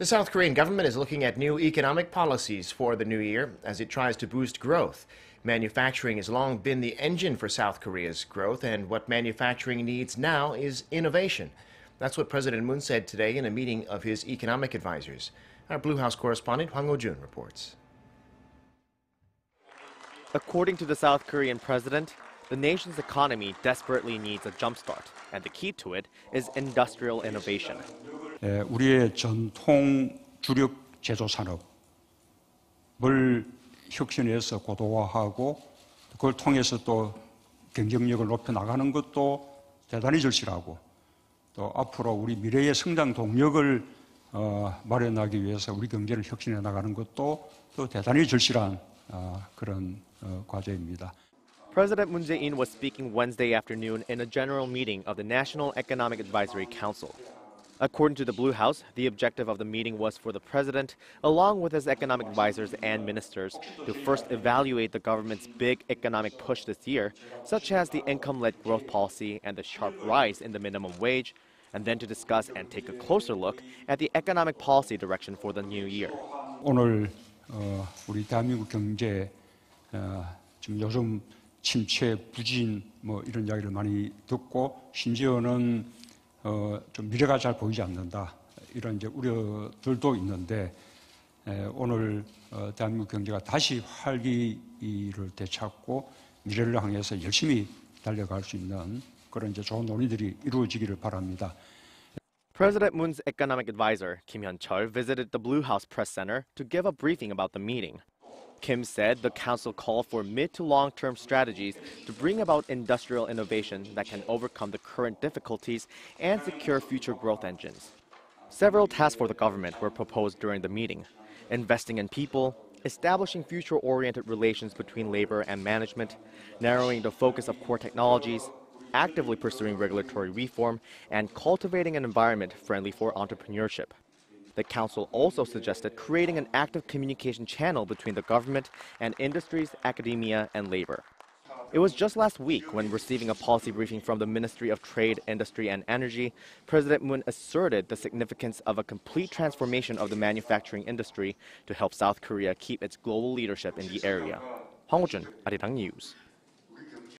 The South Korean government is looking at new economic policies for the new year as it tries to boost growth. Manufacturing has long been the engine for South Korea's growth, and what manufacturing needs now is innovation. That's what President Moon said today in a meeting of his economic advisors. Our Blue House correspondent Hwang Hojun reports. According to the South Korean president, the nation's economy desperately needs a jumpstart, and the key to it is industrial innovation. 우리의 전통 주력 제조 산업을 혁신해서 고도화하고 그걸 통해서 또 경쟁력을 높여 나가는 것도 대단히 절실하고 또 앞으로 우리 미래의 성장 동력을 마련하기 위해서 우리 경제를 혁신해 나가는 것도 또 대단히 절실한 그런 과제입니다. President Moon Jae-in was speaking Wednesday afternoon in a general meeting of the National Economic Advisory Council. According to the Blue House, the objective of the meeting was for the president, along with his economic advisors and ministers, to first evaluate the government's big economic push this year, such as the income-led growth policy and the sharp rise in the minimum wage, and then to discuss and take a closer look at the economic policy direction for the new year. 오늘 우리 대한민국 경제 지금 요즘 침체, 부진 뭐 이런 이야기를 많이 듣고 심지어는 좀 미래가 잘 보이지 않는다 이런 이제 우려들도 있는데 오늘 대한민국 경제가 다시 활기를 되찾고 미래를 향해서 열심히 달려갈 수 있는 그런 이제 좋은 논의들이 이루어지기를 바랍니다. President Moon's economic advisor, Kim Hyun-chul, visited the Blue House Press Center to give a briefing about the meeting. Kim said the council called for mid to long-term strategies to bring about industrial innovation that can overcome the current difficulties and secure future growth engines. Several tasks for the government were proposed during the meeting: investing in people, establishing future-oriented relations between labor and management, narrowing the focus of core technologies, actively pursuing regulatory reform, and cultivating an environment friendly for entrepreneurship. The council also suggested creating an active communication channel between the government and industries, academia, and labor. It was just last week when receiving a policy briefing from the Ministry of Trade, Industry, and Energy, President Moon asserted the significance of a complete transformation of the manufacturing industry to help South Korea keep its global leadership in the area. Hwang Hojun, Arirang News.